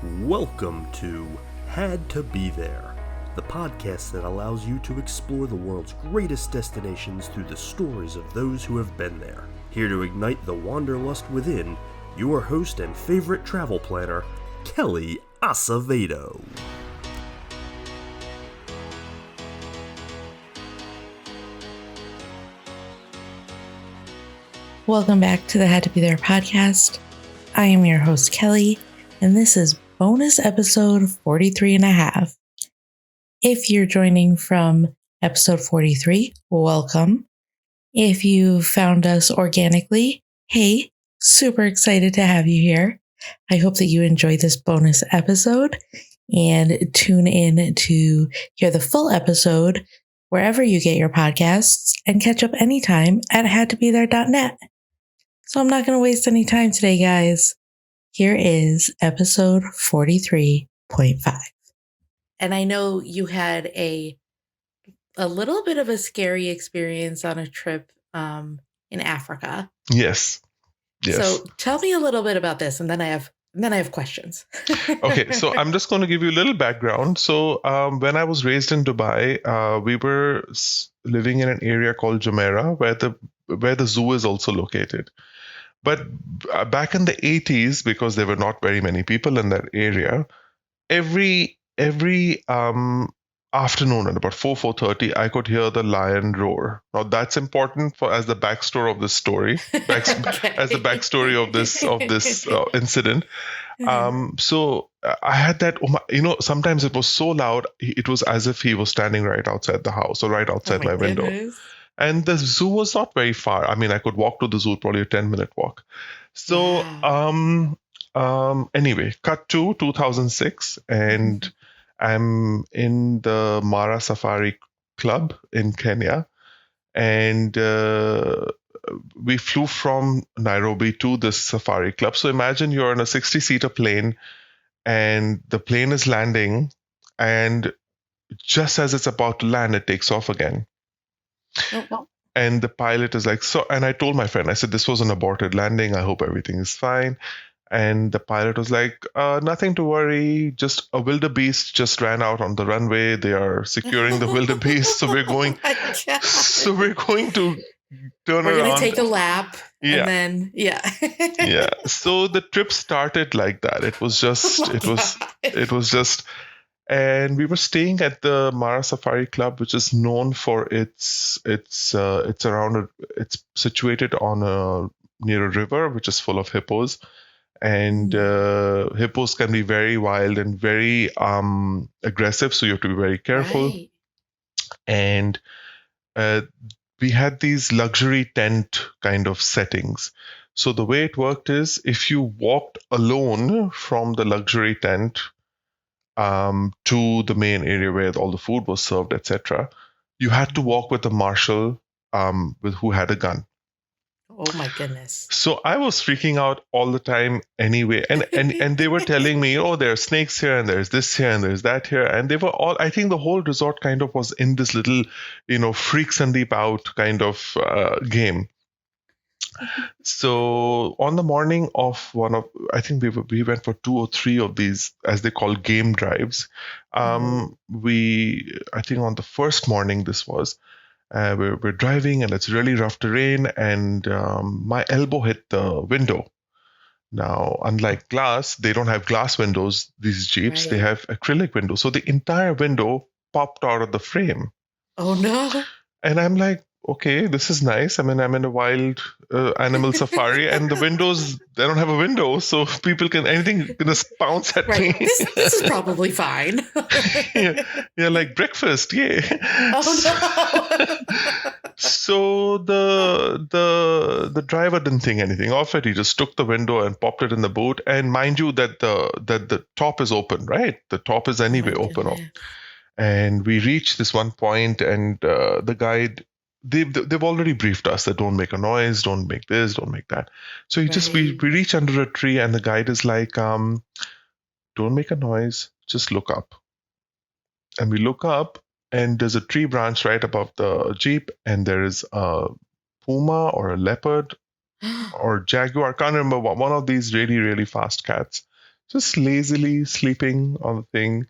Welcome to Had to Be There, the podcast that allows you to explore the world's greatest destinations through the stories of those who have been there. Here to ignite the wanderlust within, your host and favorite travel planner, Kelly Acevedo. Welcome back to the Had to Be There podcast. I am your host, Kelly, and this is bonus episode 43 and a half. If you're joining from episode 43, welcome. If you found us organically, hey, super excited to have you here. I hope that you enjoy this bonus episode and tune in to hear the full episode wherever you get your podcasts and catch up anytime at hadtobethere.net. So I'm not going to waste any time today, guys. Here is episode 43.5. And I know you had a little bit of a scary experience on a trip in Africa. Yes. So tell me a little bit about this, and then I have questions. Okay, so I'm just going to give you a little background. So when I was raised in Dubai, we were living in an area called Jumeirah, where the zoo is also located. But back in the 80s, because there were not very many people in that area, every afternoon at about 4:30, I could hear the lion roar. Now that's important as the backstory of this story, as the backstory of this incident. So I had that. Sometimes it was so loud, it was as if he was standing right outside the house or right outside my window. Goodness. And the zoo was not very far. I mean, I could walk to the zoo, probably a 10-minute walk. So, anyway, cut to 2006, and I'm in the Mara Safari Club in Kenya. And we flew from Nairobi to this safari club. So imagine you're in a 60-seater plane, and the plane is landing, and just as it's about to land, it takes off again. Oh. And the pilot is like, and I told my friend, I said, this was an aborted landing. I hope everything is fine. And the pilot was like, nothing to worry. Just a wildebeest just ran out on the runway. They are securing the wildebeest. So we're going to turn around. We're going to take a lap. Yeah. And then, yeah. So the trip started like that. It was just, and we were staying at the Mara Safari Club, which is known for it's situated near a river, which is full of hippos, and hippos can be very wild and very aggressive, so you have to be very careful. Right. And we had these luxury tent kind of settings. So the way it worked is, if you walked alone from the luxury tent to the main area where all the food was served, etc., you had to walk with a marshal who had a gun. Oh my goodness. So I was freaking out all the time anyway. And they were telling me, there are snakes here, and there's this here, and there's that here. And they were all, I think the whole resort kind of was in this little, freak Sandeep out kind of game. So on the morning of I think we went for 2 or 3 of these, as they call, game drives. I think on the first morning this was, we're driving and it's really rough terrain, and my elbow hit the window. Now, unlike glass, they don't have glass windows, these Jeeps. Right. They have acrylic windows. So the entire window popped out of the frame. Oh no. And I'm like, okay, this is nice. I mean, I'm in a wild animal safari, and the windows, they don't have a window, so anything can just pounce at Right. me. This is probably fine. yeah, like breakfast, yeah. Oh no. So the driver didn't think anything of it. He just took the window and popped it in the boot. And mind you, that the top is open, right? The top is anyway open. And we reached this one point, and the guide, they've already briefed us that don't make a noise, don't make this, don't make that. So we reach under a tree, and the guide is like, don't make a noise, just look up. And we look up, and there's a tree branch right above the Jeep, and there is a puma or a leopard or jaguar, I can't remember, one of these really, really fast cats just lazily sleeping on the thing.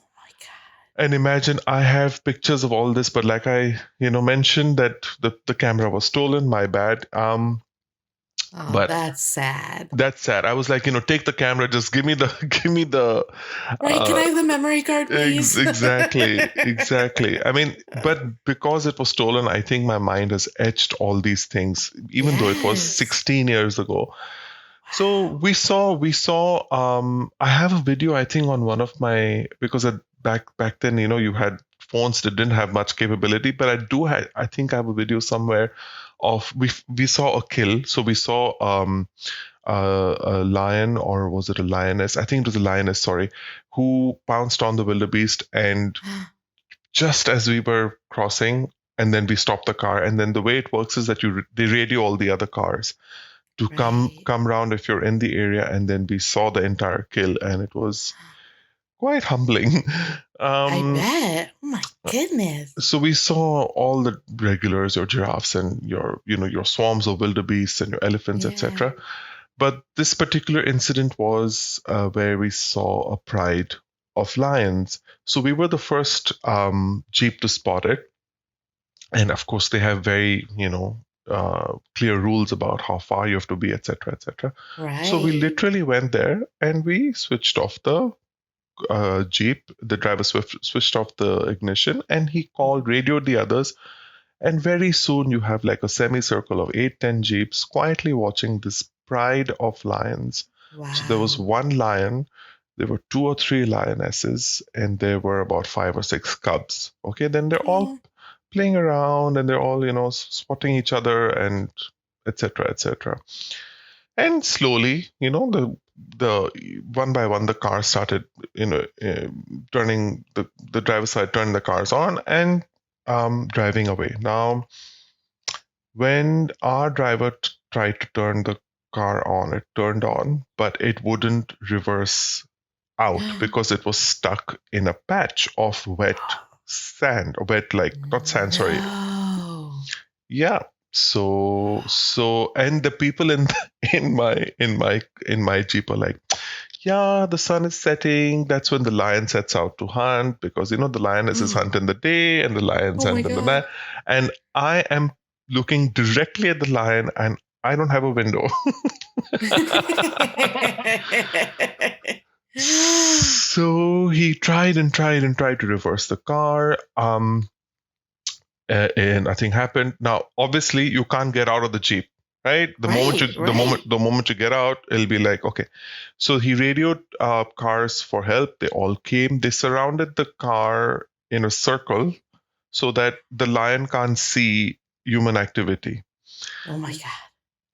Oh my God. And imagine, I have pictures of all this, but like I, mentioned that the camera was stolen. My bad. Oh, But that's sad. that's sad. I was like, take the camera. Just give me the, give me the. Right? Can I have the memory card, please? Exactly. I mean, but because it was stolen, I think my mind has etched all these things, even though it was Yes. 16 years ago. So we saw. I have a video, I think, on one of my, because back then, you had phones that didn't have much capability, but I think I have a video somewhere of we saw a kill. So we saw a lion, or was it a lioness? I think it was a lioness. Sorry, who pounced on the wildebeest, and just as we were crossing, and then we stopped the car, and then the way it works is that they radio all the other cars to come around if you're in the area, and then we saw the entire kill, and it was quite humbling. I bet. Oh my goodness. So we saw all the regulars, your giraffes and your swarms of wildebeests and your elephants, etc. But this particular incident was where we saw a pride of lions. So we were the first jeep to spot it, and of course they have very clear rules about how far you have to be, etc., etc. Right. So we literally went there and we switched off the Jeep. The driver switched off the ignition, and he radioed the others. And very soon you have like a semicircle of 8-10 Jeeps quietly watching this pride of lions. Wow. So there was one lion, there were 2 or 3 lionesses, and there were about 5 or 6 cubs. Okay, then they're all playing around, and they're all spotting each other, and etc., etc. And slowly, the one by one the cars started turning, the driver side turning the cars on and driving away. Now when our driver tried to turn the car on, it turned on, but it wouldn't reverse out because it was stuck in a patch of wet sand, or wet, like, not sand, sorry. Yeah. So and the people in my Jeep are like, yeah, the sun is setting. That's when the lion sets out to hunt, because the lionesses hunt in the day and the lions hunt in the night. And I am looking directly at the lion, and I don't have a window. So he tried to reverse the car. And nothing happened. Now, obviously, you can't get out of the Jeep, right? The moment you get out, it'll be like, okay. So he radioed cars for help. They all came. They surrounded the car in a circle so that the lion can't see human activity. Oh my God.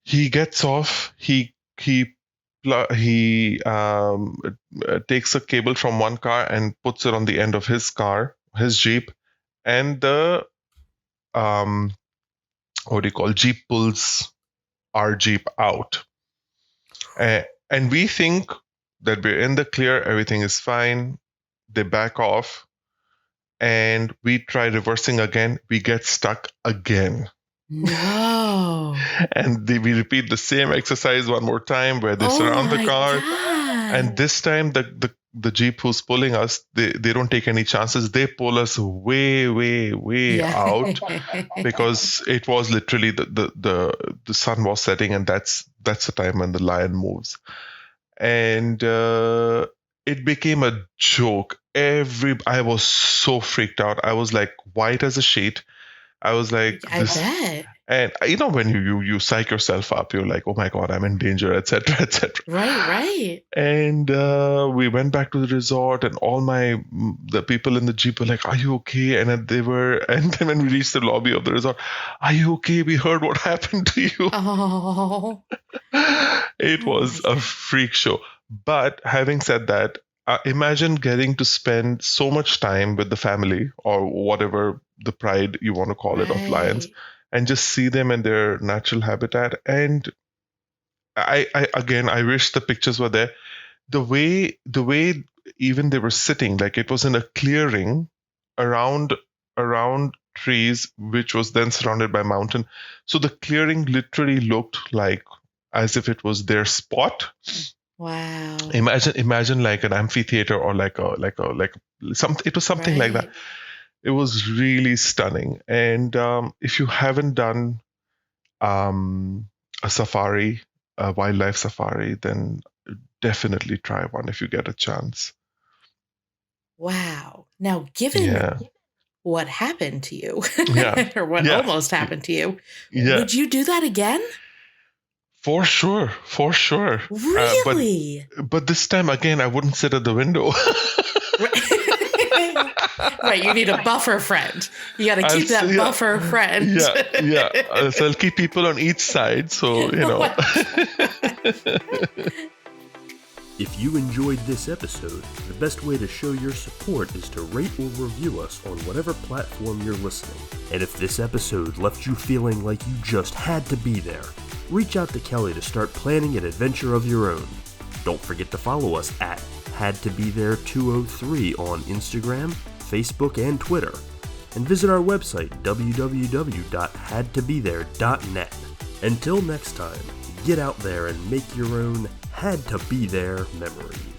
He gets off. He takes a cable from one car and puts it on the end of his Jeep, and the Jeep pulls our Jeep out. And we think that we're in the clear, everything is fine. They back off, and we try reversing again. We get stuck again. No. And we repeat the same exercise one more time, where they surround the car. God. And this time the Jeep who's pulling us, they don't take any chances. They pull us way out, because it was literally the sun was setting, and that's the time when the lion moves. And it became a joke. I was so freaked out. I was like white as a sheet. I was like, I bet. And when you psych yourself up, you're like, oh my God, I'm in danger, etc., etc. Right. And we went back to the resort, and all the people in the Jeep were like, are you okay? And then when we reached the lobby of the resort, are you okay? We heard what happened to you. Oh. It was a freak show. But having said that, imagine getting to spend so much time with the family, or whatever the pride you want to call it, of lions, and just see them in their natural habitat. And I wish the pictures were there. The way even they were sitting, like it was in a clearing around trees, which was then surrounded by mountain. So the clearing literally looked like as if it was their spot. Wow. Imagine like an amphitheater or like something. It was something like that. It was really stunning. And if you haven't done a safari, a wildlife safari, then definitely try one if you get a chance. Wow. Now, given what happened to you, or what almost happened to you, would you do that again? For sure. Really? But this time again, I wouldn't sit at the window. Right, you need a buffer friend. You got to keep that buffer friend. Yeah. So I'll keep people on each side. So, If you enjoyed this episode, the best way to show your support is to rate or review us on whatever platform you're listening. And if this episode left you feeling like you just had to be there, reach out to Kelly to start planning an adventure of your own. Don't forget to follow us at HadToBeThere203 on Instagram, Facebook, and Twitter. And visit our website, www.hadtobethere.net. Until next time, get out there and make your own Had to Be There memories.